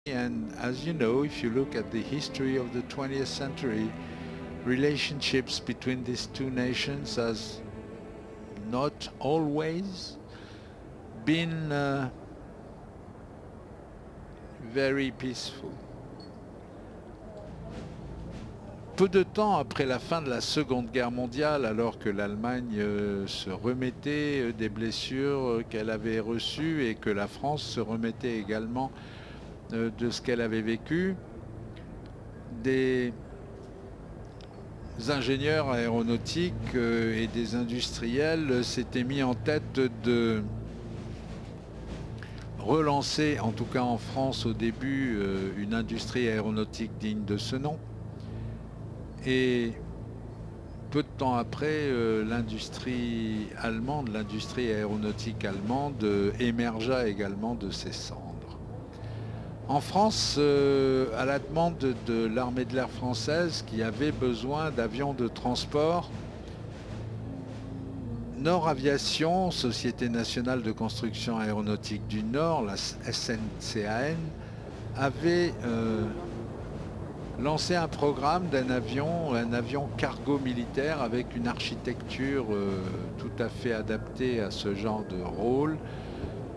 And as you know, if you look at the history of the 20th century, relationships between these two nations has not always been very peaceful. Peu de temps après la fin de la Seconde Guerre mondiale, alors que l'Allemagne se remettait des blessures qu'elle avait reçues et que la France se remettait également de ce qu'elle avait vécu, des ingénieurs aéronautiques et des industriels s'étaient mis en tête de relancer, en tout cas en France au début, une industrie aéronautique digne de ce nom. Et peu de temps après, l'industrie allemande, l'industrie aéronautique allemande émergea également de ses cendres. En France, à la demande de l'armée de l'air française qui avait besoin d'avions de transport, Nord Aviation, Société nationale de construction aéronautique du Nord, la SNCAN, avait lancé un programme d'un avion cargo militaire avec une architecture tout à fait adaptée à ce genre de rôle.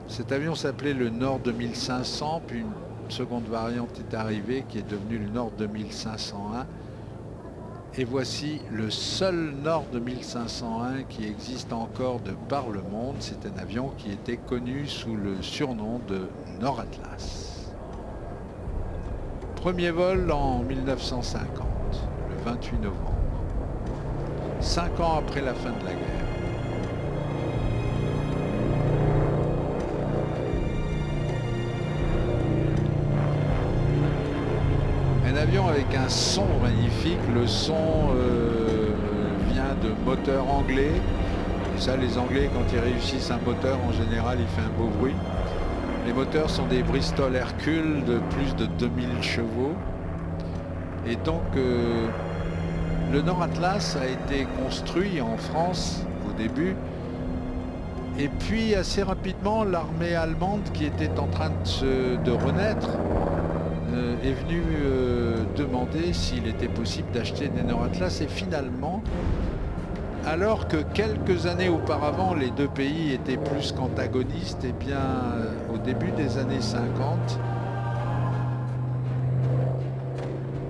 Cet avion s'appelait le Nord 2500, puis une seconde variante est arrivée qui est devenue le Nord 2501. Et voici le seul Nord 2501 qui existe encore de par le monde. C'est un avion qui était connu sous le surnom de Nord Atlas. Premier vol en 1950, le 28 novembre, 5 ans après la fin de la guerre. Un avion avec un son magnifique. Le son vient de moteurs anglais. Et ça, les Anglais, quand ils réussissent un moteur, en général, il fait un beau bruit. Les moteurs sont des Bristol Hercule de plus de 2000 chevaux. Et donc, le Nord Atlas a été construit en France au début. Et puis, assez rapidement, l'armée allemande, qui était en train de renaître, est venu demander s'il était possible d'acheter des Nord Atlas. Et finalement, alors que quelques années auparavant les deux pays étaient plus qu'antagonistes, et bien au début des années 50,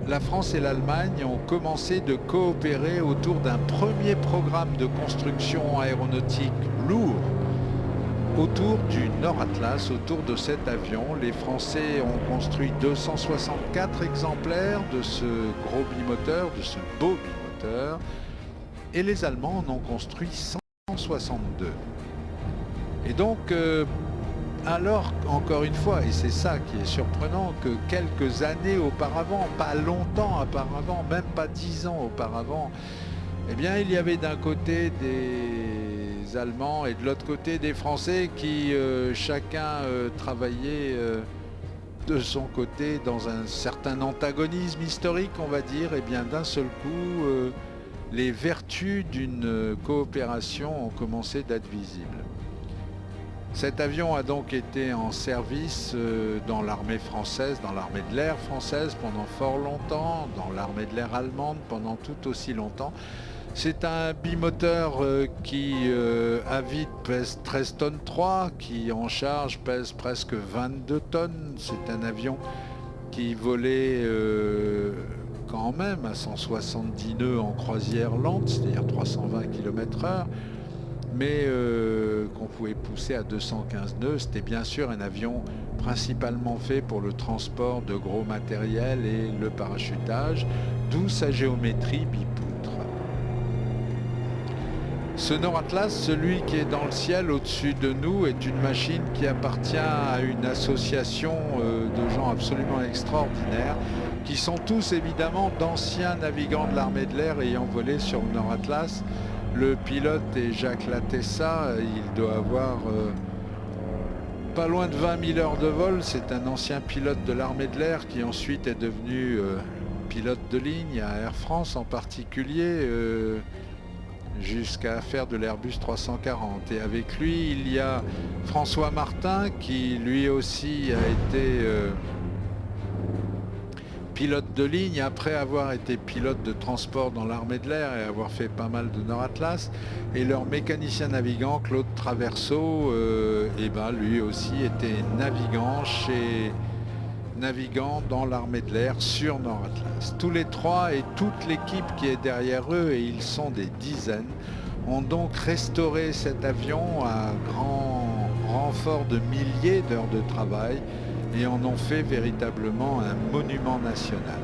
la France et l'Allemagne ont commencé de coopérer autour d'un premier programme de construction aéronautique lourd autour du Nord Atlas, autour de cet avion. Les Français ont construit 264 exemplaires de ce gros bimoteur, de ce beau bimoteur, et les Allemands en ont construit 162. Et donc, alors, encore une fois, et c'est ça qui est surprenant, que quelques années auparavant, pas longtemps auparavant, même pas 10 ans auparavant, eh bien, il y avait d'un côté des Allemands et de l'autre côté des Français qui chacun travaillait de son côté dans un certain antagonisme historique, on va dire. Et bien, d'un seul coup, les vertus d'une coopération ont commencé d'être visibles. Cet avion a donc été en service dans l'armée française, dans l'armée de l'air française pendant fort longtemps, dans l'armée de l'air allemande pendant tout aussi longtemps. C'est un bimoteur qui à vide pèse 13 tonnes 3, qui en charge pèse presque 22 tonnes. C'est un avion qui volait quand même à 170 nœuds en croisière lente, c'est-à-dire 320 km/h, mais qu'on pouvait pousser à 215 nœuds. C'était bien sûr un avion principalement fait pour le transport de gros matériel et le parachutage, d'où sa géométrie bipoutre. Ce Nord Atlas, celui qui est dans le ciel au-dessus de nous, est une machine qui appartient à une association de gens absolument extraordinaires, qui sont tous évidemment d'anciens navigants de l'armée de l'air ayant volé sur le Nord Atlas. Le pilote est Jacques Latessa, il doit avoir pas loin de 20 000 heures de vol. C'est un ancien pilote de l'armée de l'air qui ensuite est devenu pilote de ligne à Air France en particulier, jusqu'à faire de l'Airbus 340. Et avec lui, il y a François Martin qui lui aussi a été pilotes de ligne après avoir été pilotes de transport dans l'armée de l'air et avoir fait pas mal de Nord Atlas. Et leur mécanicien navigant, Claude Traverso, lui aussi était navigant dans l'armée de l'air sur Nord Atlas. Tous les trois et toute l'équipe qui est derrière eux, et ils sont des dizaines, ont donc restauré cet avion à grand renfort de milliers d'heures de travail et en ont fait véritablement un monument national.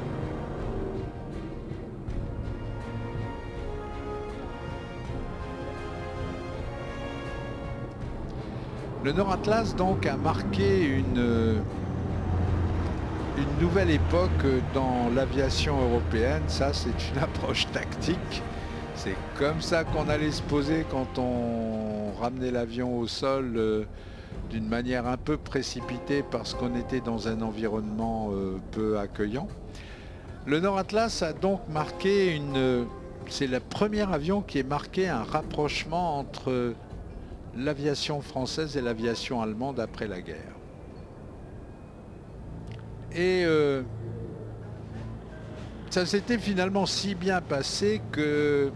Le Nord Atlas donc a marqué une nouvelle époque dans l'aviation européenne. Ça, c'est une approche tactique. C'est comme ça qu'on allait se poser quand on ramenait l'avion au sol d'une manière un peu précipitée parce qu'on était dans un environnement peu accueillant. Le Nord Atlas a donc marqué c'est le premier avion qui est marqué un rapprochement entre l'aviation française et l'aviation allemande après la guerre. Et ça s'était finalement si bien passé que